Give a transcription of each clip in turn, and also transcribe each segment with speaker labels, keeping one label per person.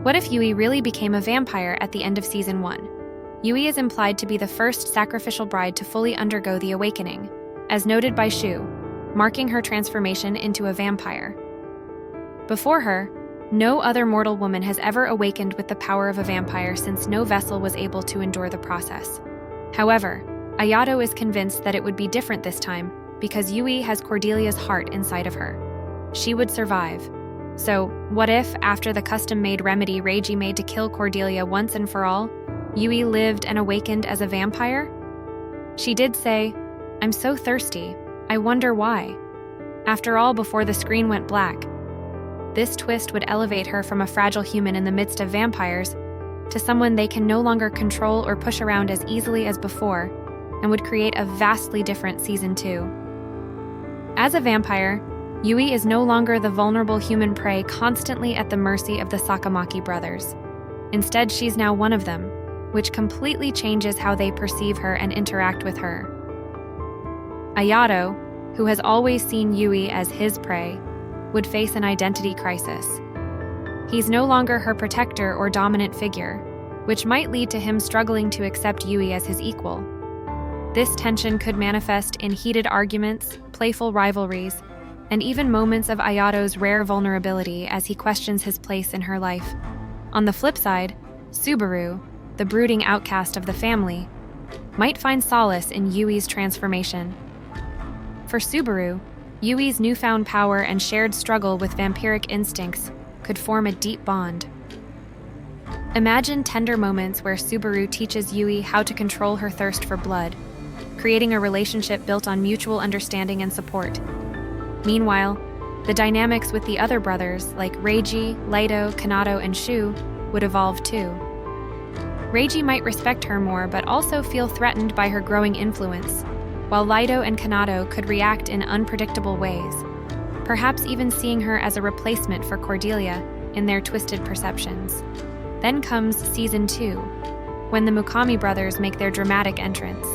Speaker 1: What if Yui really became a vampire at the end of Season 1? Yui is implied to be the first sacrificial bride to fully undergo the awakening, as noted by Shu, marking her transformation into a vampire. Before her, no other mortal woman has ever awakened with the power of a vampire since no vessel was able to endure the process. However, Ayato is convinced that it would be different this time because Yui has Cordelia's heart inside of her. She would survive. So, what if, after the custom-made remedy Reiji made to kill Cordelia once and for all, Yui lived and awakened as a vampire? She did say, "I'm so thirsty, I wonder why." After all, before the screen went black. This twist would elevate her from a fragile human in the midst of vampires to someone they can no longer control or push around as easily as before, and would create a vastly different Season 2. As a vampire, Yui is no longer the vulnerable human prey constantly at the mercy of the Sakamaki brothers. Instead, she's now one of them, which completely changes how they perceive her and interact with her. Ayato, who has always seen Yui as his prey, would face an identity crisis. He's no longer her protector or dominant figure, which might lead to him struggling to accept Yui as his equal. This tension could manifest in heated arguments, playful rivalries, and even moments of Ayato's rare vulnerability as he questions his place in her life. On the flip side, Subaru, the brooding outcast of the family, might find solace in Yui's transformation. For Subaru, Yui's newfound power and shared struggle with vampiric instincts could form a deep bond. Imagine tender moments where Subaru teaches Yui how to control her thirst for blood, creating a relationship built on mutual understanding and support. Meanwhile, the dynamics with the other brothers, like Reiji, Lido, Kanato, and Shu, would evolve too. Reiji might respect her more but also feel threatened by her growing influence, while Lido and Kanato could react in unpredictable ways, perhaps even seeing her as a replacement for Cordelia in their twisted perceptions. Then comes Season 2, when the Mukami brothers make their dramatic entrance.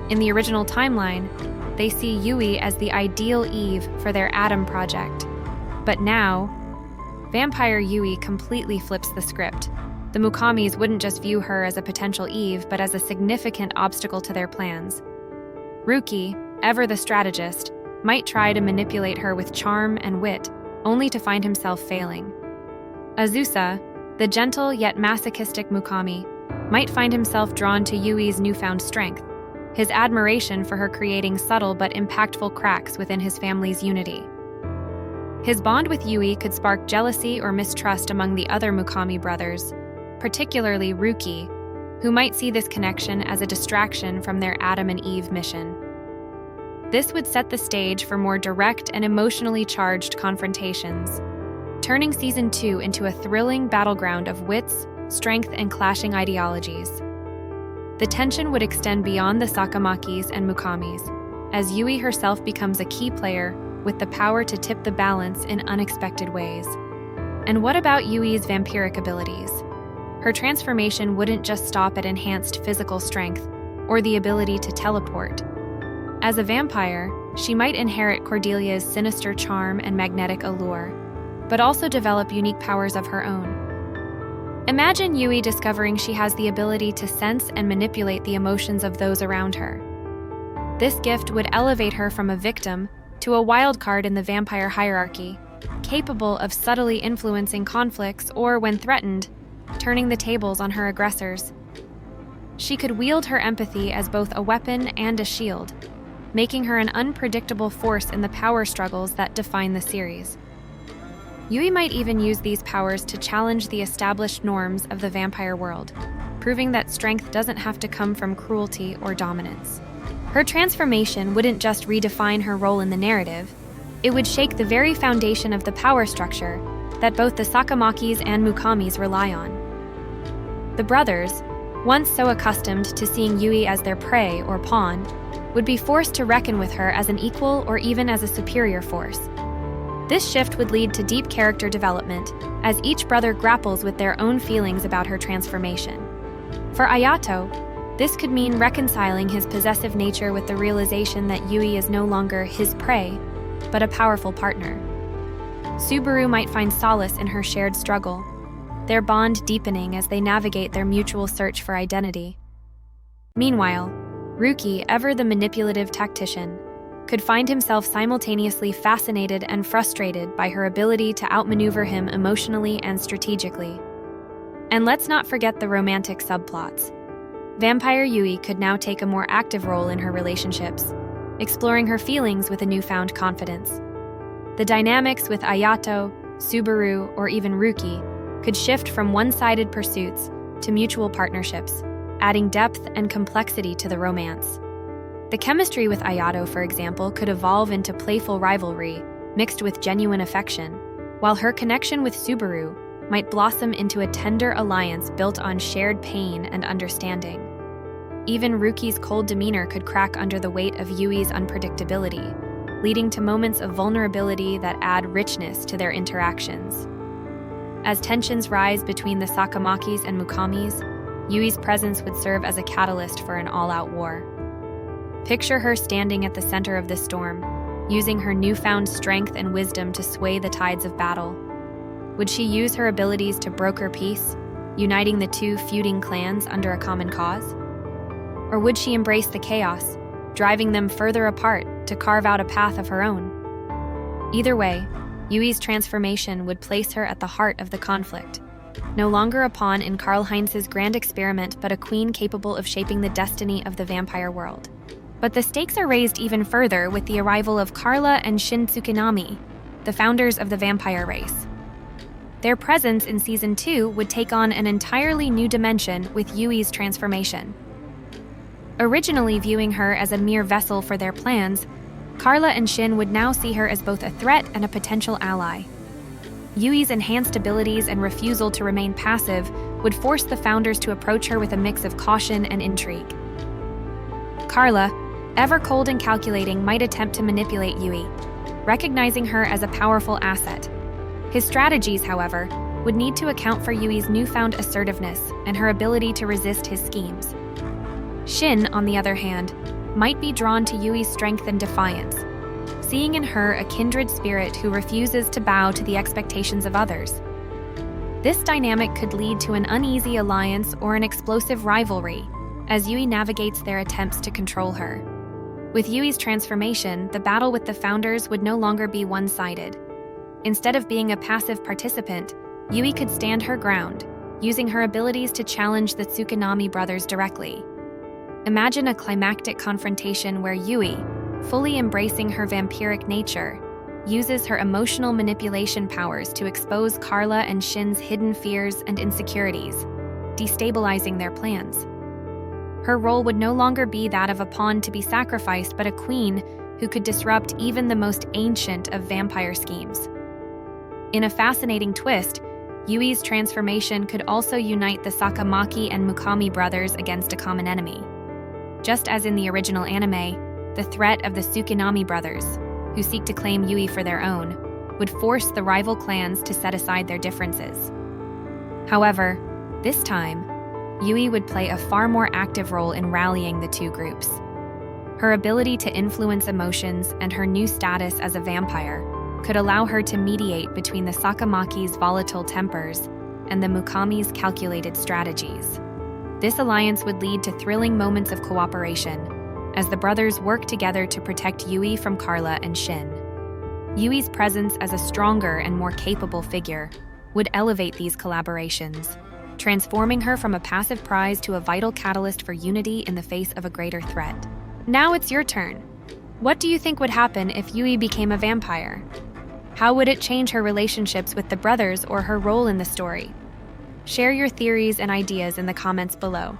Speaker 1: In the original timeline, they see Yui as the ideal Eve for their Atom project. But now, Vampire Yui completely flips the script. The Mukamis wouldn't just view her as a potential Eve, but as a significant obstacle to their plans. Ruki, ever the strategist, might try to manipulate her with charm and wit, only to find himself failing. Azusa, the gentle yet masochistic Mukami, might find himself drawn to Yui's newfound strength, his admiration for her creating subtle but impactful cracks within his family's unity. His bond with Yui could spark jealousy or mistrust among the other Mukami brothers, particularly Ruki, who might see this connection as a distraction from their Adam and Eve mission. This would set the stage for more direct and emotionally charged confrontations, turning Season 2 into a thrilling battleground of wits, strength, and clashing ideologies. The tension would extend beyond the Sakamakis and Mukamis, as Yui herself becomes a key player with the power to tip the balance in unexpected ways. And what about Yui's vampiric abilities? Her transformation wouldn't just stop at enhanced physical strength or the ability to teleport. As a vampire, she might inherit Cordelia's sinister charm and magnetic allure, but also develop unique powers of her own. Imagine Yui discovering she has the ability to sense and manipulate the emotions of those around her. This gift would elevate her from a victim to a wild card in the vampire hierarchy, capable of subtly influencing conflicts or, when threatened, turning the tables on her aggressors. She could wield her empathy as both a weapon and a shield, making her an unpredictable force in the power struggles that define the series. Yui might even use these powers to challenge the established norms of the vampire world, proving that strength doesn't have to come from cruelty or dominance. Her transformation wouldn't just redefine her role in the narrative, it would shake the very foundation of the power structure that both the Sakamakis and Mukamis rely on. The brothers, once so accustomed to seeing Yui as their prey or pawn, would be forced to reckon with her as an equal or even as a superior force. This shift would lead to deep character development, as each brother grapples with their own feelings about her transformation. For Ayato, this could mean reconciling his possessive nature with the realization that Yui is no longer his prey, but a powerful partner. Subaru might find solace in her shared struggle, their bond deepening as they navigate their mutual search for identity. Meanwhile, Ruki, ever the manipulative tactician, could find himself simultaneously fascinated and frustrated by her ability to outmaneuver him emotionally and strategically. And let's not forget the romantic subplots. Vampire Yui could now take a more active role in her relationships, exploring her feelings with a newfound confidence. The dynamics with Ayato, Subaru, or even Ruki could shift from one-sided pursuits to mutual partnerships, adding depth and complexity to the romance. The chemistry with Ayato, for example, could evolve into playful rivalry mixed with genuine affection, while her connection with Subaru might blossom into a tender alliance built on shared pain and understanding. Even Ruki's cold demeanor could crack under the weight of Yui's unpredictability, leading to moments of vulnerability that add richness to their interactions. As tensions rise between the Sakamakis and Mukamis, Yui's presence would serve as a catalyst for an all-out war. Picture her standing at the center of the storm, using her newfound strength and wisdom to sway the tides of battle. Would she use her abilities to broker peace, uniting the two feuding clans under a common cause? Or would she embrace the chaos, driving them further apart to carve out a path of her own? Either way, Yui's transformation would place her at the heart of the conflict, no longer a pawn in Karl-Heinz's grand experiment, but a queen capable of shaping the destiny of the vampire world. But the stakes are raised even further with the arrival of Carla and Shin Tsukinami, the founders of the vampire race. Their presence in Season 2 would take on an entirely new dimension with Yui's transformation. Originally viewing her as a mere vessel for their plans, Carla and Shin would now see her as both a threat and a potential ally. Yui's enhanced abilities and refusal to remain passive would force the founders to approach her with a mix of caution and intrigue. Carla, ever cold and calculating, might attempt to manipulate Yui, recognizing her as a powerful asset. His strategies, however, would need to account for Yui's newfound assertiveness and her ability to resist his schemes. Shin, on the other hand, might be drawn to Yui's strength and defiance, seeing in her a kindred spirit who refuses to bow to the expectations of others. This dynamic could lead to an uneasy alliance or an explosive rivalry as Yui navigates their attempts to control her. With Yui's transformation, the battle with the founders would no longer be one-sided. Instead of being a passive participant, Yui could stand her ground, using her abilities to challenge the Tsukinami brothers directly. Imagine a climactic confrontation where Yui, fully embracing her vampiric nature, uses her emotional manipulation powers to expose Carla and Shin's hidden fears and insecurities, destabilizing their plans. Her role would no longer be that of a pawn to be sacrificed, but a queen who could disrupt even the most ancient of vampire schemes. In a fascinating twist, Yui's transformation could also unite the Sakamaki and Mukami brothers against a common enemy. Just as in the original anime, the threat of the Tsukinami brothers, who seek to claim Yui for their own, would force the rival clans to set aside their differences. However, this time, Yui would play a far more active role in rallying the two groups. Her ability to influence emotions and her new status as a vampire could allow her to mediate between the Sakamaki's volatile tempers and the Mukami's calculated strategies. This alliance would lead to thrilling moments of cooperation as the brothers work together to protect Yui from Carla and Shin. Yui's presence as a stronger and more capable figure would elevate these collaborations, transforming her from a passive prize to a vital catalyst for unity in the face of a greater threat. Now it's your turn. What do you think would happen if Yui became a vampire? How would it change her relationships with the brothers or her role in the story? Share your theories and ideas in the comments below.